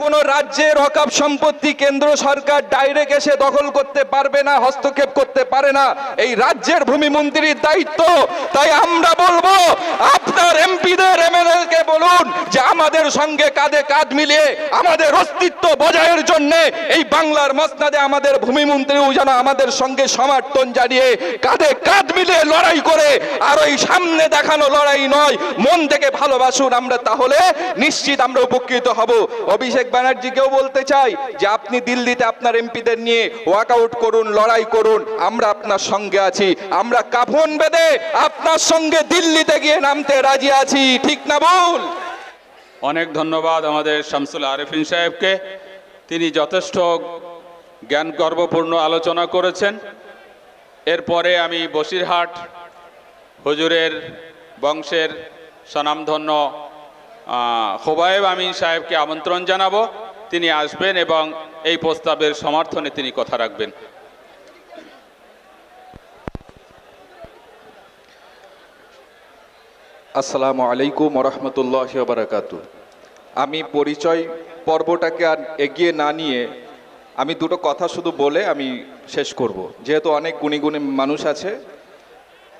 কোন রাজ্যের ওয়াকফ সম্পত্তি কেন্দ্র সরকার ডাইরেক্ট এসে দখল করতে পারবে না, হস্তক্ষেপ করতে পারে না। এই রাজ্যের ভূমি মন্ত্রীর দায়িত্ব। তাই আমরা বলবো, আপনার এমপিদের এমএলএ কে বলুন যে আমাদের সঙ্গে কাঁধে কাঁধ মিলিয়ে আমাদের অস্তিত্ব বজায়ের জন্য এই বাংলার মসনদে আমাদের ভূমি মন্ত্রীও যেন আমাদের সঙ্গে সমর্থন জানিয়ে কাঁধে কাঁধ মিলিয়ে লড়াই করে। আর ওই সামনে দেখানো লড়াই নয়, মন থেকে ভালোবাসুন। আমরা তাহলে নিশ্চিত আমরা উপকৃত হব। অভিষেক ব্যানার্জিকেও বলতে চাই যে আপনি দিল্লিতে আপনার এমপিদের নিয়ে ওয়াকআউট করুন, লড়াই করুন, আমরা আপনার সঙ্গে আছি। আমরা কাফন বেঁধে আপনার সঙ্গে দিল্লিতে গিয়ে নামতে রাজি আছি, ঠিক না ভুল? অনেক ধন্যবাদ আমাদের শামসুল আরেফিন সাহেবকে। তিনি যথেষ্ট জ্ঞান গর্বপূর্ণ আলোচনা করেছেন। এরপরে আমি বসিরহাট হুজুরের বংশের স্বনামধন্য খোবায়েব আমিন সাহেবকে আমন্ত্রণ জানাবো। তিনি আসবেন এবং এই প্রস্তাবের সমর্থনে তিনি কথা রাখবেন। আসসালামু আলাইকুম ওয়া রাহমাতুল্লাহি ওয়া বারাকাতুহু। আমি পরিচয় পর্বটাকে আর এগিয়ে না নিয়ে আমি দুটো কথা শুধু বলে আমি শেষ করব, যেহেতু অনেক গুণী গুণী মানুষ আছে।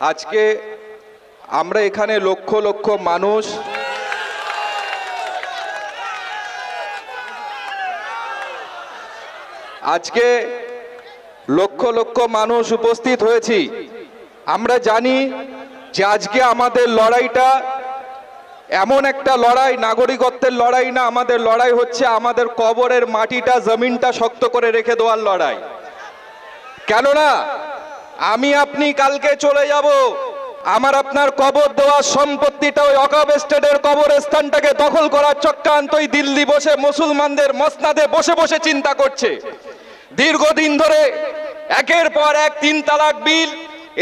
আজকে আমরা এখানে লক্ষ লক্ষ মানুষ উপস্থিত হয়েছি। আমরা জানি যে আজকে আমাদের লড়াইটা এমন একটা লড়াই, নাগরিকত্বের লড়াই না, আমাদের লড়াই হচ্ছে আমাদের কবরের মাটিটা, জমিনটা শক্ত করে রেখে দেওয়ার লড়াই। কেননা আমি আপনি কালকে চলে যাব, আমার আপনার কবর দেওয়ার সম্পত্তিটা ওই ওয়াকফ এস্টেটের কবরস্থানটাকে দখল করার চক্রান্তই দিল্লি বসে মুসলমানদের মসনদে বসে বসে চিন্তা করছে। দীর্ঘদিন ধরে একের পর এক 3 তালাক বিল,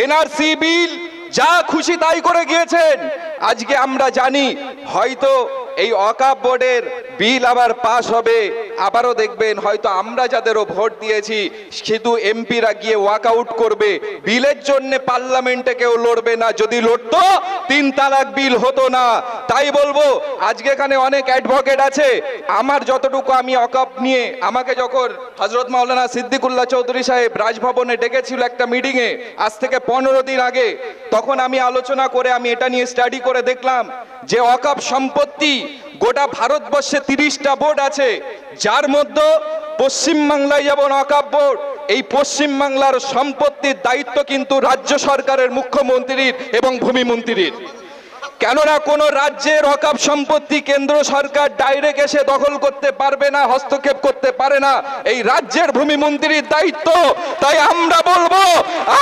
এনআরসি বিল, যা খুশি তাই করে গিয়েছেন। আজকে আমরা জানি হয়তো এই ওয়াকফ বোর্ডের বিল আবার পাস হবে, আবারও দেখবেন হয়তো আমরা যাদেরও ভোট দিয়েছি শুধু এমপিরা গিয়ে ওয়াকআউট করবে, বিলের জন্য পার্লামেন্টে কেউ লড়বে না। যদি লড়তো 3 তালাক বিল হতো না। তাই বলবো, আজকে এখানে অনেক অ্যাডভোকেট আছে। আমার যতটুকু আমি ওয়াকফ নিয়ে, আমাকে যখন হযরত মাওলানা সিদ্দিকুল্লাহ চৌধুরী সাহেব রাজভবনে ডেকেছিল একটা মিটিংয়ে আজ থেকে 15 দিন আগে, তখন আমি আলোচনা করে আমি এটা নিয়ে স্টাডি করে দেখলাম যে ওয়াকফ সম্পত্তি গোটা ভারতবর্ষে 30টা বোর্ড আছে, যার মধ্যে পশ্চিমবাংলায় যেমন ওয়াকফ বোর্ড, এই পশ্চিমবাংলার সম্পত্তির দায়িত্ব কিন্তু রাজ্য সরকারের মুখ্যমন্ত্রীর এবং ভূমি মন্ত্রীর। কেননা কোন রাজ্যের ওয়াকফ সম্পত্তি কেন্দ্র সরকার ডাইরেক্ট এসে দখল করতে পারবে না, হস্তক্ষেপ করতে পারে না। এই রাজ্যের ভূমি মন্ত্রীর দায়িত্ব। তাই আমরা বলবো,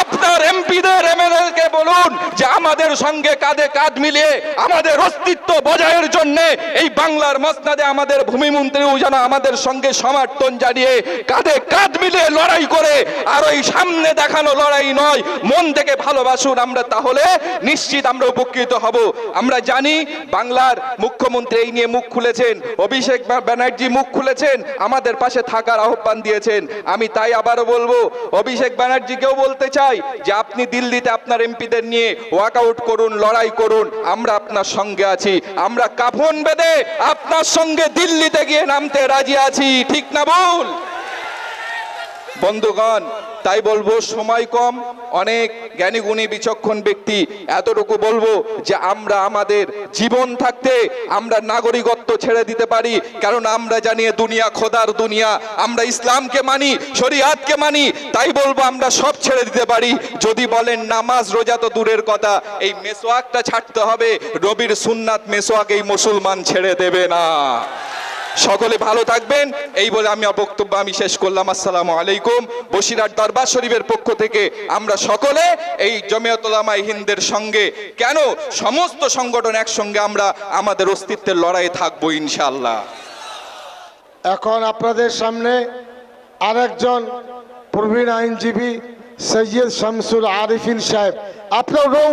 আপনার এমপিদের এমএলএ কে বলুন যে আমাদের সঙ্গে কাঁধে কাঁধ মিলিয়ে আমাদের অস্তিত্ব বজায়ের জন্য এই বাংলার মসনদে আমাদের ভূমি মন্ত্রীও যেন আমাদের সঙ্গে সমর্থন জানিয়ে কাঁধে কাঁধ মিলিয়ে লড়াই করে। আর ওই সামনে দেখানো লড়াই নয়, মন থেকে ভালোবাসুন। আমরা তাহলে নিশ্চিত আমরা উপকৃত হব। আমরা জানি বাংলার মুখ্যমন্ত্রী এই নিয়ে মুখ খুলেছেন, অভিষেক ব্যানার্জি মুখ খুলেছেন, আমাদের পাশে থাকার আহ্বান দিয়েছেন। আমি তাই আবারও বলবো, অভিষেক ব্যানার্জিকেও বলতে চাই যে আপনি দিল্লিতে আপনার এমপিদের নিয়ে ওয়াকআউট করুন, লড়াই করুন, আমরা আপনার সঙ্গে আছি। আমরা কাফন বেঁধে আপনার সঙ্গে দিল্লিতে গিয়ে নামতে রাজি আছি, ঠিক না ভুল? বন্ধুগণ, তাই বলবো সময় কম, অনেক জ্ঞানী গুণী বিচক্ষণ ব্যক্তি, এতটুকু বলবো যে আমরা আমাদের জীবন থাকতে আমরা নাগরিকত্ব ছেড়ে দিতে পারি। কারণ আমরা জানি দুনিয়া খোদার দুনিয়া, আমরা ইসলামকে মানি, শরিয়াতকে মানি। তাই বলবো আমরা সব ছেড়ে দিতে পারি। যদি বলেন নামাজ রোজা তো দূরের কথা, এই মেসওয়াকটা ছাড়তে হবে। নবীর সুন্নাত মেসওয়াক এই মুসলমান ছেড়ে দেবে না। সকলে ভালো থাকবেন, এই বলে আমি বক্তব্য আমি শেষ করলাম। আসসালামু আলাইকুম। বসিরহাট দরবার শরীফের পক্ষ থেকে আমরা সকলে এই জমিয়ত উলামায়ে হিন্দের সঙ্গে, কেন সমস্ত সংগঠন একসঙ্গে আমরা আমাদের অস্তিত্বের লড়াইয়ে থাকবো ইনশাআল্লাহ। এখন আপনাদের সামনে আরেকজন প্রবীণ আইনজীবী সৈয়দ শামসুল আরেফিন সাহেব, আপনারাও